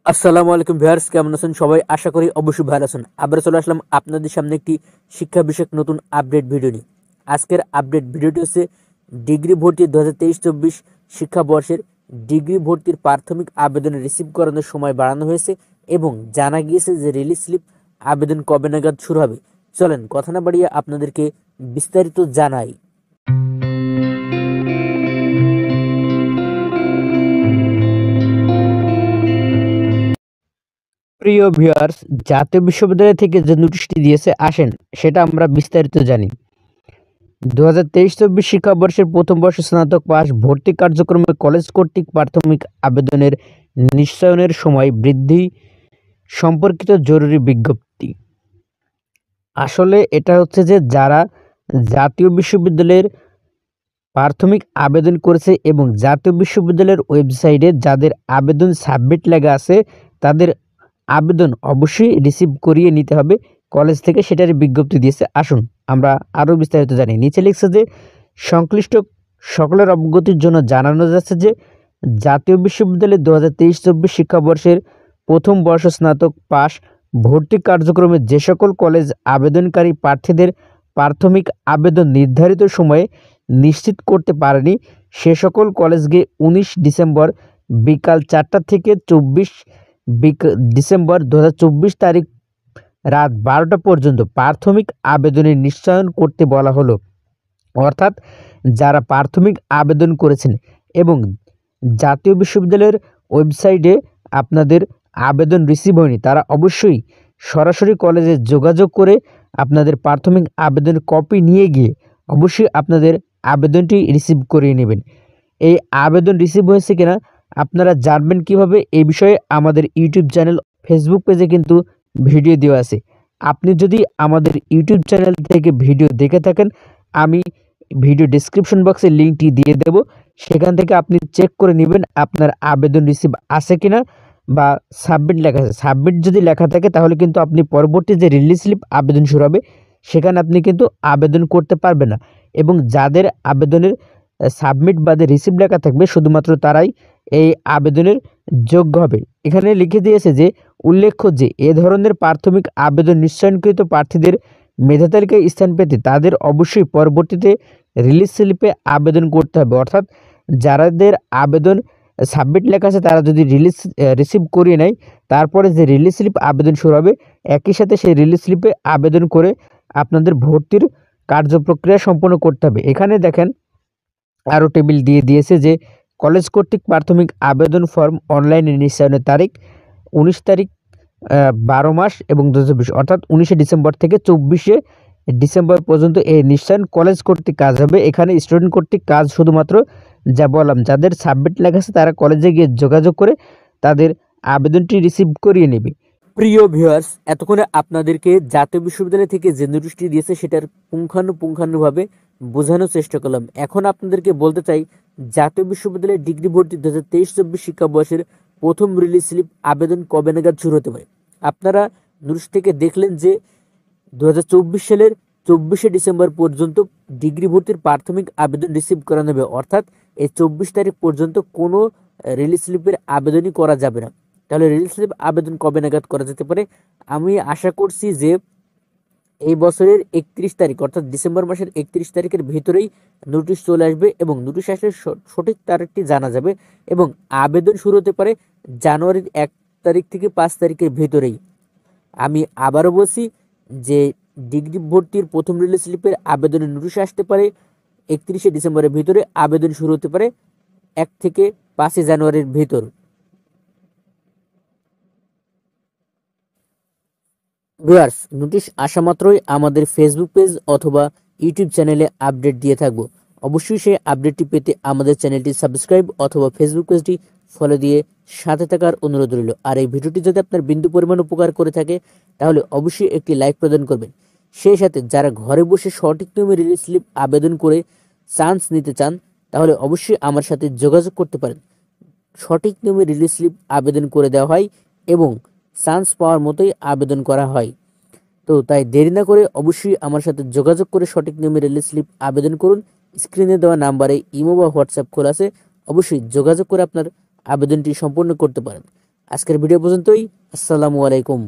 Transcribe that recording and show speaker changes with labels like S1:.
S1: আসসালামু আলাইকুম ভিউয়ার্স, কেমন আছেন সবাই? আশা করি অবশ্যই ভালো আছেন। আবার চলে আসলাম আপনাদের সামনে একটি শিক্ষা বিষয়ক নতুন আপডেট ভিডিও নিয়ে। আজকের আপডেট ভিডিওটি হচ্ছে ডিগ্রি ভর্তি 2023-24 শিক্ষাবর্ষের ডিগ্রি ভর্তির প্রাথমিক আবেদন রিসিভ করানোর সময় বাড়ানো হয়েছে এবং জানা গিয়েছে যে রিলিজ স্লিপ আবেদন কবে নাগাদ শুরু হবে। চলেন কথা না বাড়িয়ে আপনাদেরকে বিস্তারিত জানাই। প্রিয় ভিউয়ার্স, জাতীয় বিশ্ববিদ্যালয় থেকে যে নোটিশটি দিয়েছে আসেন সেটা আমরা বিস্তারিত জানি। 2023-24 শিক্ষাবর্ষের প্রথম বর্ষ স্নাতক পাস ভর্তি কার্যক্রমে কলেজ কর্তৃক প্রাথমিক আবেদনের নিশ্চয়নের সময় বৃদ্ধি সম্পর্কিত জরুরি বিজ্ঞপ্তি। আসলে এটা হচ্ছে যে যারা জাতীয় বিশ্ববিদ্যালয়ের প্রাথমিক আবেদন করেছে এবং জাতীয় বিশ্ববিদ্যালয়ের ওয়েবসাইটে যাদের আবেদন সাবমিট লেখা আছে তাদের আবেদন অবশ্যই রিসিভ করিয়ে নিতে হবে কলেজ থেকে, সেটার বিজ্ঞপ্তি দিয়েছে। আসুন আমরা আরও বিস্তারিত জানি। নিচে লিখছে যে সংশ্লিষ্ট সকলের অবগতির জন্য জানানো যাচ্ছে যে জাতীয় বিশ্ববিদ্যালয়ে 2023-24 শিক্ষাবর্ষের প্রথম বর্ষ স্নাতক পাস ভর্তি কার্যক্রমে যে সকল কলেজ আবেদনকারী প্রার্থীদের প্রাথমিক আবেদন নির্ধারিত সময়ে নিশ্চিত করতে পারেনি সে সকল কলেজকে 19 ডিসেম্বর বিকাল 4টা থেকে 24 ডিসেম্বর 2024 তারিখ রাত 12টা পর্যন্ত প্রাথমিক আবেদনের নিশ্চয়ন করতে বলা হলো। অর্থাৎ যারা প্রাথমিক আবেদন করেছেন এবং জাতীয় বিশ্ববিদ্যালয়ের ওয়েবসাইটে আপনাদের আবেদন রিসিভ হয়নি তারা অবশ্যই সরাসরি কলেজে যোগাযোগ করে আপনাদের প্রাথমিক আবেদন কপি নিয়ে গিয়ে অবশ্যই আপনাদের আবেদনটি রিসিভ করিয়ে নেবেন। এই আবেদন রিসিভ হয়েছে কিনা আপনারা জানবেন কিভাবে, এই বিষয়ে আমাদের ইউটিউব চ্যানেল, ফেসবুক পেজে কিন্তু ভিডিও দেওয়া আছে। আপনি যদি আমাদের ইউটিউব চ্যানেল থেকে ভিডিও দেখে থাকেন, আমি ভিডিও ডেসক্রিপশন বক্সে লিঙ্কটি দিয়ে দেব, সেখান থেকে আপনি চেক করে নেবেন আপনার আবেদন রিসিভ আছে কিনা বা সাবমিট লেখা আছে। সাবমিট যদি লেখা থাকে তাহলে কিন্তু আপনি পরবর্তী যে রিলিজ স্লিপ আবেদন শুরু হবে সেখানে আপনি কিন্তু আবেদন করতে পারবেন না, এবং যাদের আবেদনের সাবমিট বাদে রিসিভ লেখা থাকবে শুধুমাত্র তারাই এই আবেদনের যোগ্য হবে। এখানে লিখে দিয়েছে যে উল্লেখ্য যে এ ধরনের প্রাথমিক আবেদন নিশ্চয়নকৃত প্রার্থীদের মেধা তালিকায় স্থান পেতে তাদের অবশ্যই পরবর্তীতে রিলিজ স্লিপে আবেদন করতে হবে। অর্থাৎ যাদের আবেদন সাবমিট লেখা আছে তারা যদি রিসিভ করিয়ে নেয় তারপরে যে রিলিজ স্লিপ আবেদন শুরু হবে একই সাথে সেই রিলিজ স্লিপে আবেদন করে আপনাদের ভর্তির কার্যপ্রক্রিয়া সম্পন্ন করতে হবে। এখানে দেখেন আরও টেবিল দিয়ে দিয়েছে যে কলেজ কর্তৃক প্রাথমিক আবেদন ফর্ম অনলাইনে নিশ্চয়নের তারিখ 19 তারিখ 12 মাস এবং 2020 অর্থাৎ 19শে ডিসেম্বর থেকে 24শে ডিসেম্বর পর্যন্ত এই নিশ্চয়ন কলেজ কর্তৃক কাজ হবে। এখানে স্টুডেন্ট কর্তৃক কাজ শুধুমাত্র যা বললাম, যাদের সাবমিট লেখা আছে তারা কলেজে গিয়ে যোগাযোগ করে তাদের আবেদনটি রিসিভ করিয়ে নেবে। প্রিয় ভিউয়ার্স, এতক্ষণে আপনাদেরকে জাতীয় বিশ্ববিদ্যালয় থেকে যে নোটিশটি দিয়েছে সেটার পুঙ্খানুপুঙ্খানুভাবে বোঝানোর চেষ্টা করলাম। এখন আপনাদেরকে বলতে চাই জাতীয় বিশ্ববিদ্যালয়ের ডিগ্রি ভর্তি 2023-24 শিক্ষাবর্ষের প্রথম রিলিজ স্লিপ আবেদন কবে নাগাদ শুরু হতে পারে। আপনারা নোটিশ থেকে দেখলেন যে 2024 সালের 24শে ডিসেম্বর পর্যন্ত ডিগ্রি ভর্তির প্রাথমিক আবেদন রিসিভ করানো হবে। অর্থাৎ এই 24 তারিখ পর্যন্ত কোনো রিলিজ স্লিপের আবেদনই করা যাবে না। তাহলে রিলিজ স্লিপ আবেদন কবে নাগাদ করা যেতে পারে? আমি আশা করছি যে এই বছরের 31 তারিখ অর্থাৎ ডিসেম্বর মাসের 31 তারিখের ভিতরেই নোটিশ চলে আসবে এবং নোটিশ আসলে সঠিক তারিখটি জানা যাবে এবং আবেদন শুরু হতে পারে জানুয়ারির 1 তারিখ থেকে 5 তারিখের ভিতরেই। আমি আবারও বলছি যে ডিগ্রি ভর্তির প্রথম রিলিজ স্লিপের আবেদনের নোটিশ আসতে পারে 31শে ডিসেম্বরের ভিতরে, আবেদন শুরু হতে পারে 1 থেকে 5 জানুয়ারির ভিতর। ভিউয়ার্স, নোটিশ আসা মাত্রই আমাদের ফেসবুক পেজ অথবা ইউটিউব চ্যানেলে আপডেট দিয়ে থাকবো। অবশ্যই সেই আপডেটটি পেতে আমাদের চ্যানেলটি সাবস্ক্রাইব অথবা ফেসবুক পেজটি ফলো দিয়ে সাথে থাকার অনুরোধ রইল। আর এই ভিডিওটি যদি আপনার বিন্দু পরিমাণ উপকার করে থাকে তাহলে অবশ্যই একটি লাইক প্রদান করবেন। সেই সাথে যারা ঘরে বসে সঠিক নিয়মে রিলিজ স্লিপ আবেদন করে চান্স নিতে চান তাহলে অবশ্যই আমার সাথে যোগাযোগ করতে পারেন। সঠিক নিয়মে রিলিজ স্লিপ আবেদন করে দেওয়া হয় এবং চান্স পাওয়ার মতোই আবেদন করা হয়। তো তাই দেরি না করে অবশ্যই আমার সাথে যোগাযোগ করে সঠিক নিয়মে রিলিজ স্লিপ আবেদন করুন। স্ক্রিনে দেওয়া নাম্বারে ইমো বা হোয়াটসঅ্যাপ খোলা আছে, অবশ্যই যোগাযোগ করে আপনার আবেদনটি সম্পূর্ণ করতে পারেন। আজকের ভিডিও পর্যন্তই। আসসালামু আলাইকুম।